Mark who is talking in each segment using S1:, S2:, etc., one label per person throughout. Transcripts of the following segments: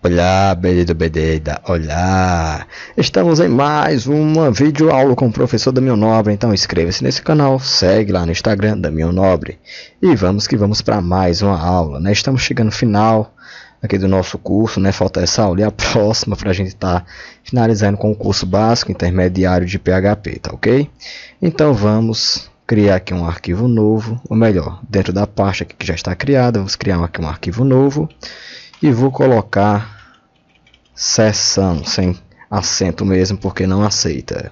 S1: Olá, beleza, olá! Estamos em mais uma videoaula com o professor Damião Nobre, então inscreva-se nesse canal, segue lá no Instagram, Damião Nobre. E vamos que vamos para mais uma aula, né? Estamos chegando no final aqui do nosso curso, né? Falta essa aula e a próxima para a gente estar finalizando com o curso básico intermediário de PHP, tá ok? Então vamos criar aqui um arquivo novo, ou melhor, dentro da pasta aqui que já está criada, vamos criar aqui um arquivo novo. E vou colocar seção, sem acento mesmo, porque não aceita.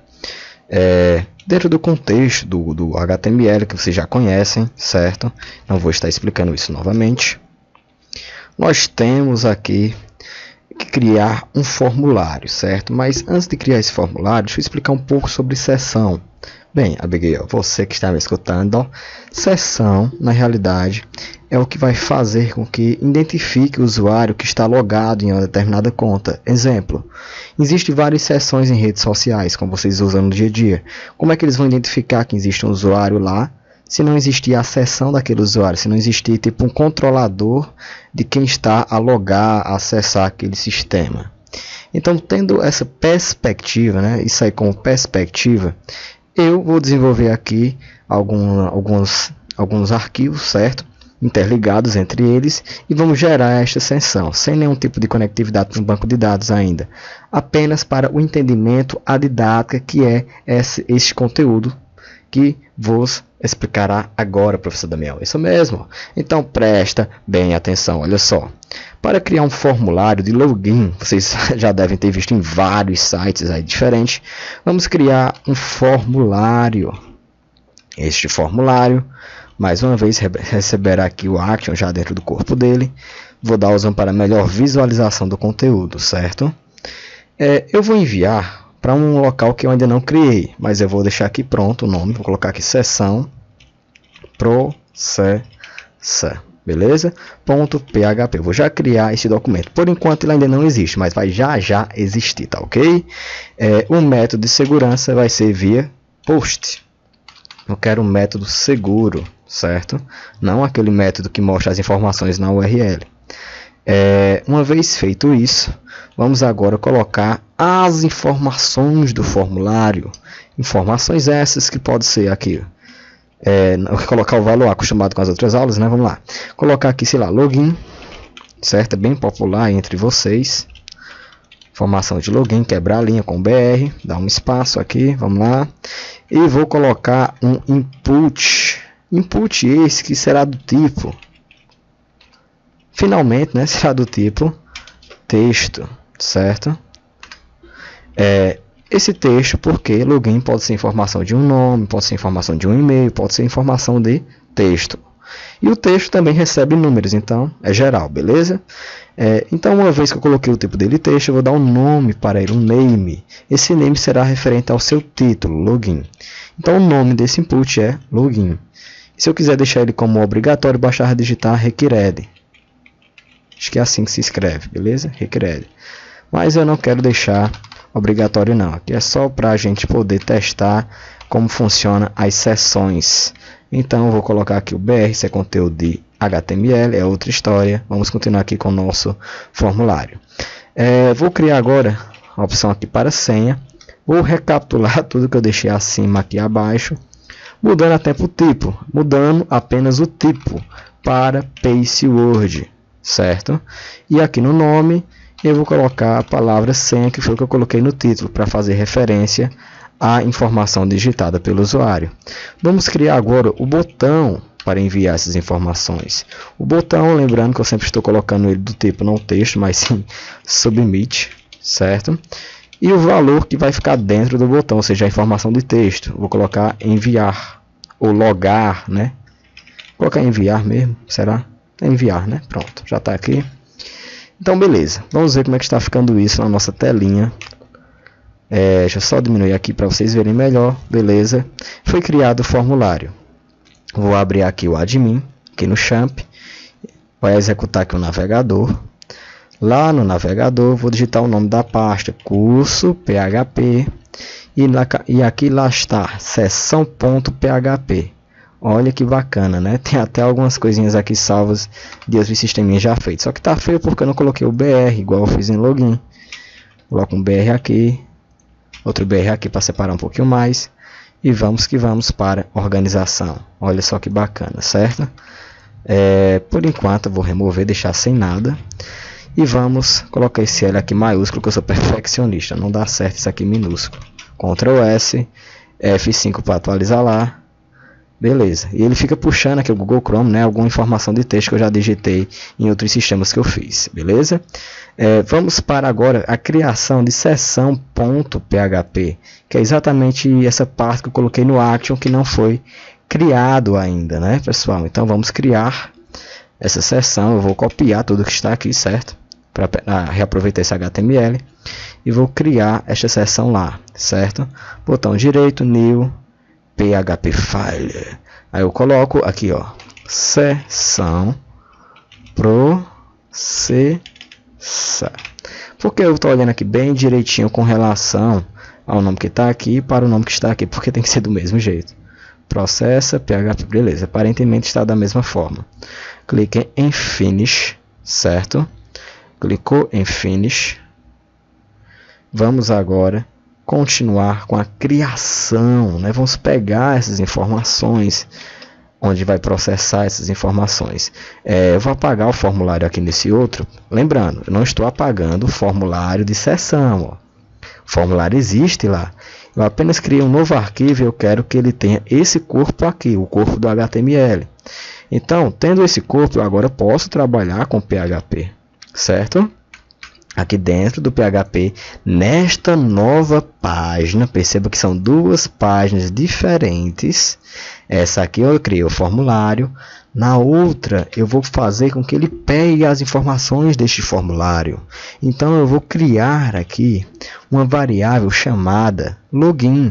S1: Dentro do contexto do HTML, que vocês já conhecem, certo? Não vou estar explicando isso novamente. Nós temos aqui que criar um formulário, certo? Mas antes de criar esse formulário, deixa eu explicar um pouco sobre seção. Bem, Abigail, você que está me escutando, seção, na realidade, é o que vai fazer com que identifique o usuário que está logado em uma determinada conta. Exemplo, existem várias seções em redes sociais, como vocês usam no dia a dia. Como é que eles vão identificar que existe um usuário lá, se não existir a seção daquele usuário, se não existir tipo um controlador de quem está a logar, a acessar aquele sistema? Então, tendo essa perspectiva, né, isso aí como perspectiva, eu vou desenvolver aqui alguns arquivos, certo? Interligados entre eles, e vamos gerar esta seção, sem nenhum tipo de conectividade com o banco de dados ainda, apenas para o entendimento, a didática que é este conteúdo que vos explicará agora, professor Damião. Isso mesmo. Então presta bem atenção, olha só. Para criar um formulário de login, vocês já devem ter visto em vários sites aí diferentes, vamos criar um formulário. Este formulário, mais uma vez, receberá aqui o action já dentro do corpo dele. Vou dar usando para melhor visualização do conteúdo, certo? Eu vou enviar para um local que eu ainda não criei, mas eu vou deixar aqui pronto o nome, vou colocar aqui seção processa, beleza? .php, eu vou já criar esse documento, por enquanto ele ainda não existe, mas vai já existir, tá ok? O método de segurança vai ser via post, eu quero um método seguro, certo? Não aquele método que mostra as informações na URL. Uma vez feito isso, vamos agora colocar as informações do formulário. Informações essas que pode ser aqui. Colocar o valor acostumado com as outras aulas, né? Vamos lá. Colocar aqui, sei lá, login, certo? É bem popular entre vocês. Informação de login, quebrar a linha com BR, dá um espaço aqui, vamos lá. E vou colocar um input. Input esse que será do tipo, finalmente, né, será do tipo texto, certo? Esse texto, porque login pode ser informação de um nome, pode ser informação de um e-mail, pode ser informação de texto. E o texto também recebe números, então é geral, beleza? Então, uma vez que eu coloquei o tipo dele texto, eu vou dar um nome para ele, um name. Esse name será referente ao seu título, login. Então, o nome desse input é login. Se eu quiser deixar ele como obrigatório, baixar digitar required. Acho que é assim que se escreve, beleza? Required. Mas eu não quero deixar obrigatório não. Aqui é só para a gente poder testar como funciona as seções. Então eu vou colocar aqui o BR, isso é conteúdo de HTML, é outra história. Vamos continuar aqui com o nosso formulário. Vou criar agora a opção aqui para senha. Vou recapitular tudo que eu deixei acima aqui abaixo, mudando até o tipo, mudando apenas o tipo para password, certo? E aqui no nome eu vou colocar a palavra senha, que foi o que eu coloquei no título, para fazer referência à informação digitada pelo usuário. Vamos criar agora o botão para enviar essas informações. O botão, lembrando que eu sempre estou colocando ele do tipo não texto, mas sim submit, certo? E o valor que vai ficar dentro do botão, ou seja, a informação de texto. Vou colocar enviar, ou logar, né? Vou colocar enviar mesmo, será? Enviar, né? Pronto, já está aqui. Então, beleza. Vamos ver como é que está ficando isso na nossa telinha. Deixa eu só diminuir aqui para vocês verem melhor. Beleza. Foi criado o formulário. Vou abrir aqui o admin, aqui no champ. Vai executar aqui o navegador. Lá no navegador, vou digitar o nome da pasta, curso PHP. E aqui lá está, seção.php. Olha que bacana, né? Tem até algumas coisinhas aqui salvas de outros sisteminhas já feitos. Só que tá feio porque eu não coloquei o BR, igual eu fiz em login. Coloco um BR aqui, outro BR aqui para separar um pouquinho mais. E vamos que vamos para organização. Olha só que bacana, certo? Por enquanto eu vou remover, deixar sem nada. E vamos colocar esse L aqui maiúsculo, que eu sou perfeccionista. Não dá certo isso aqui minúsculo. Ctrl S, F5 para atualizar lá. Beleza. E ele fica puxando aqui o Google Chrome, né? Alguma informação de texto que eu já digitei em outros sistemas que eu fiz. Beleza? Vamos para agora a criação de sessão.php, que é exatamente essa parte que eu coloquei no Action que não foi criado ainda, né, pessoal? Então vamos criar essa sessão. Eu vou copiar tudo que está aqui, certo? Para reaproveitar esse HTML. E vou criar esta sessão lá, certo? Botão direito, New, PHP File. Aí eu coloco aqui, ó, sessão processa. Porque eu estou olhando aqui bem direitinho com relação ao nome que está aqui para o nome que está aqui, porque tem que ser do mesmo jeito. Processa, PHP, beleza. Aparentemente está da mesma forma. Clique em Finish, certo? Clicou em Finish. Vamos agora continuar com a criação, né? Vamos pegar essas informações, onde vai processar essas informações. Eu vou apagar o formulário aqui nesse outro. Lembrando, eu não estou apagando o formulário de sessão. Ó. O formulário existe lá. Eu apenas criei um novo arquivo e eu quero que ele tenha esse corpo aqui, o corpo do HTML. Então, tendo esse corpo, eu agora posso trabalhar com PHP, certo? Aqui dentro do PHP, nesta nova página, perceba que são duas páginas diferentes. Essa aqui eu criei o formulário. Na outra, eu vou fazer com que ele pegue as informações deste formulário. Então, eu vou criar aqui uma variável chamada login,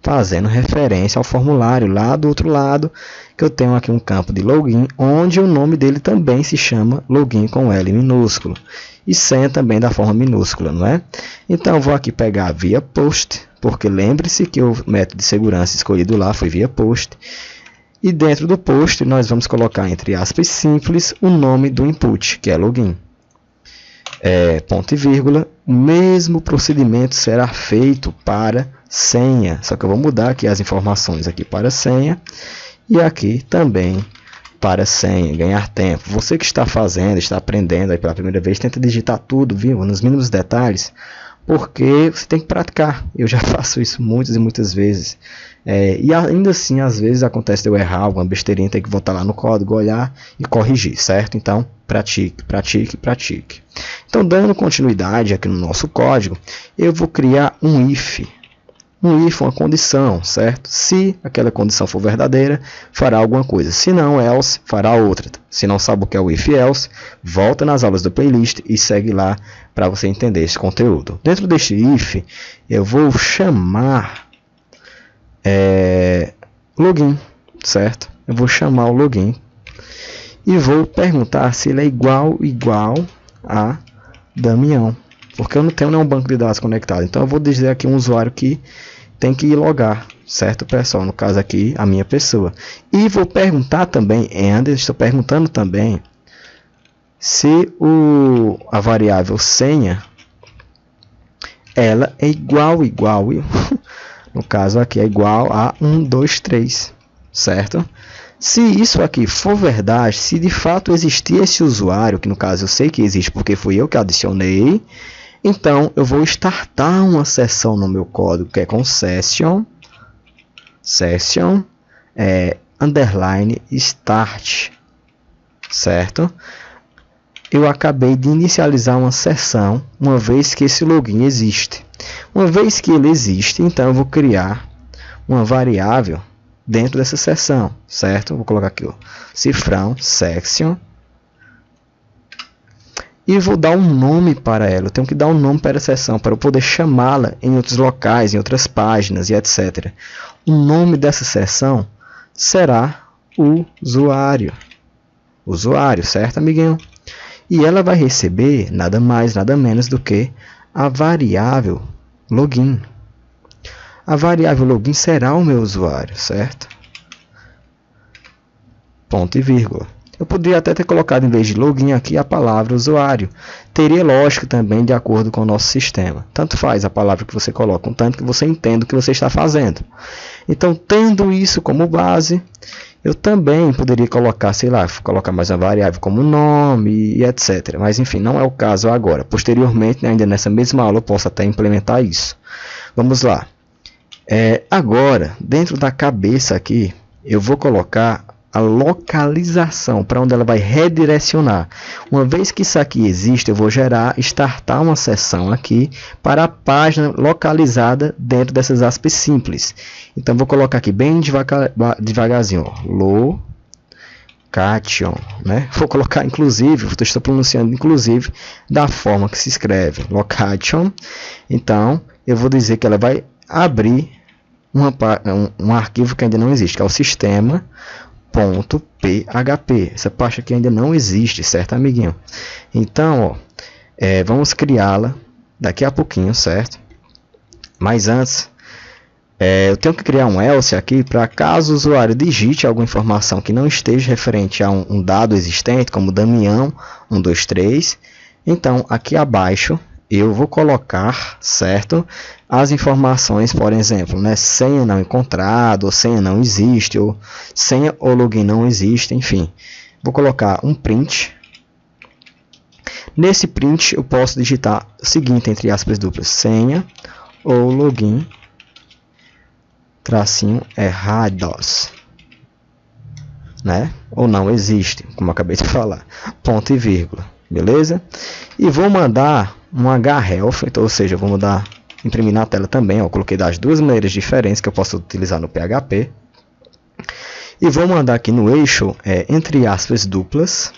S1: fazendo referência ao formulário lá do outro lado, que eu tenho aqui um campo de login, onde o nome dele também se chama login com L minúsculo. E senha também da forma minúscula, não é? Então, eu vou aqui pegar via post, porque lembre-se que o método de segurança escolhido lá foi via post. E dentro do post, nós vamos colocar, entre aspas, simples, o nome do input, que é login. Ponto e vírgula, o mesmo procedimento será feito para senha. Só que eu vou mudar aqui as informações aqui para senha. E aqui também para senha, ganhar tempo. Você que está fazendo, está aprendendo aí pela primeira vez, tenta digitar tudo, viu, nos mínimos detalhes, porque você tem que praticar. Eu já faço isso muitas e muitas vezes. E ainda assim, às vezes acontece de eu errar, alguma besteirinha, tem que voltar lá no código, olhar e corrigir, certo? Então, pratique, pratique, pratique. Então, dando continuidade aqui no nosso código, eu vou criar um if. Um if, uma condição, certo? Se aquela condição for verdadeira, fará alguma coisa. Se não, else, fará outra. Se não sabe o que é o if else, volta nas aulas da playlist e segue lá para você entender esse conteúdo. Dentro deste if, eu vou chamar login, certo? Eu vou chamar o login e vou perguntar se ele é igual a Damião, porque eu não tenho nenhum banco de dados conectado. Então eu vou dizer aqui um usuário que tem que logar, certo, pessoal? No caso aqui, a minha pessoa. E vou perguntar também, estou perguntando também se a variável senha, ela é igual, no caso aqui é igual a 123, certo? Se isso aqui for verdade, se de fato existir esse usuário, que no caso eu sei que existe porque fui eu que adicionei, então eu vou startar uma sessão no meu código que é com session underline start, certo? Eu acabei de inicializar uma sessão, uma vez que esse login existe. Uma vez que ele existe, então eu vou criar uma variável dentro dessa sessão, certo? Vou colocar aqui o cifrão section e vou dar um nome para ela. Eu tenho que dar um nome para a sessão para eu poder chamá-la em outros locais, em outras páginas e etc. O nome dessa sessão será usuário. Usuário, certo, amiguinho? E ela vai receber nada mais, nada menos do que a variável login. A variável login será o meu usuário, certo? ponto e vírgula. Eu poderia até ter colocado em vez de login aqui a palavra usuário. Teria lógica também de acordo com o nosso sistema. Tanto faz a palavra que você coloca, contanto que você entenda o que você está fazendo. Então, tendo isso como base, eu também poderia colocar, sei lá, colocar mais uma variável como nome e etc. Mas enfim, não é o caso agora. Posteriormente, ainda nessa mesma aula, eu posso até implementar isso. Vamos lá. Agora, dentro da cabeça aqui, eu vou colocar a localização, para onde ela vai redirecionar. Uma vez que isso aqui existe, eu vou startar uma sessão aqui para a página localizada dentro dessas aspas simples. Então, vou colocar aqui bem devagarzinho, ó, location, né? Vou colocar inclusive, estou pronunciando inclusive da forma que se escreve, location. Então, eu vou dizer que ela vai abrir um arquivo que ainda não existe, que é o sistema.php. Essa pasta aqui ainda não existe, certo, amiguinho? Então, ó, vamos criá-la daqui a pouquinho, certo? Mas antes, eu tenho que criar um else aqui para caso o usuário digite alguma informação que não esteja referente a um dado existente, como Damião 123. Então, aqui abaixo, eu vou colocar, certo, as informações, por exemplo, né, senha não encontrado, ou senha não existe, ou senha ou login não existe, enfim. Vou colocar um print. Nesse print eu posso digitar o seguinte, entre aspas duplas, senha ou login tracinho errados, né? Ou não existe, como eu acabei de falar, ponto e vírgula, beleza? E vou mandar um href, então, ou seja, vou imprimir na tela também, ó, coloquei das duas maneiras diferentes que eu posso utilizar no PHP. E vou mandar aqui no eixo, entre aspas duplas,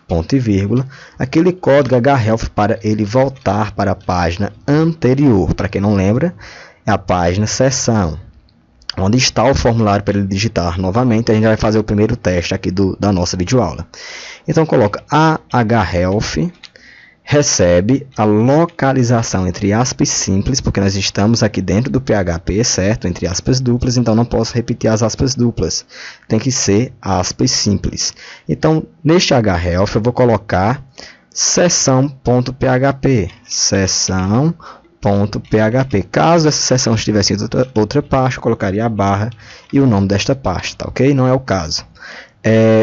S1: ponto e vírgula, aquele código href para ele voltar para a página anterior. Para quem não lembra, é a página sessão, onde está o formulário para ele digitar novamente. A gente vai fazer o primeiro teste aqui da nossa videoaula. Então, coloca a href recebe a localização entre aspas simples, porque nós estamos aqui dentro do PHP, certo? Entre aspas duplas, então não posso repetir as aspas duplas. Tem que ser aspas simples. Então, neste href eu vou colocar sessão.php. Sessão.php. Caso essa sessão estivesse em outra pasta, eu colocaria a barra e o nome desta pasta, ok? Não é o caso.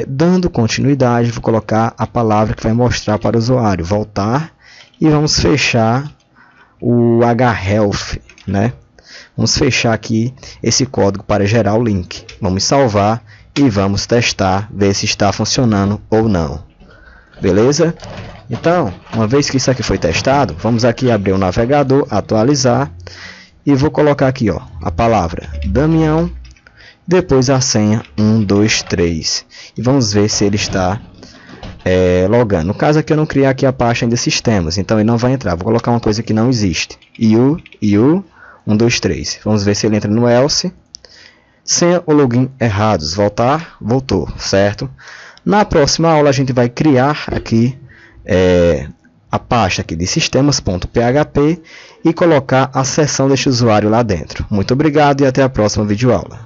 S1: Dando continuidade, vou colocar a palavra que vai mostrar para o usuário, voltar, e vamos fechar o href, né? Vamos fechar aqui esse código para gerar o link. Vamos salvar e vamos testar, ver se está funcionando ou não. Beleza? Então, uma vez que isso aqui foi testado, vamos aqui abrir o navegador, atualizar, e vou colocar aqui, ó, a palavra Damião, depois a senha 123, e vamos ver se ele está logando. No caso aqui eu não criei aqui a pasta ainda sistemas, então ele não vai entrar. Vou colocar uma coisa que não existe, iu 123. Vamos ver se ele entra no else. Senha ou login errados, voltar, voltou, certo? Na próxima aula a gente vai criar aqui a pasta aqui de sistemas.php e colocar a seção deste usuário lá dentro. Muito obrigado e até a próxima videoaula.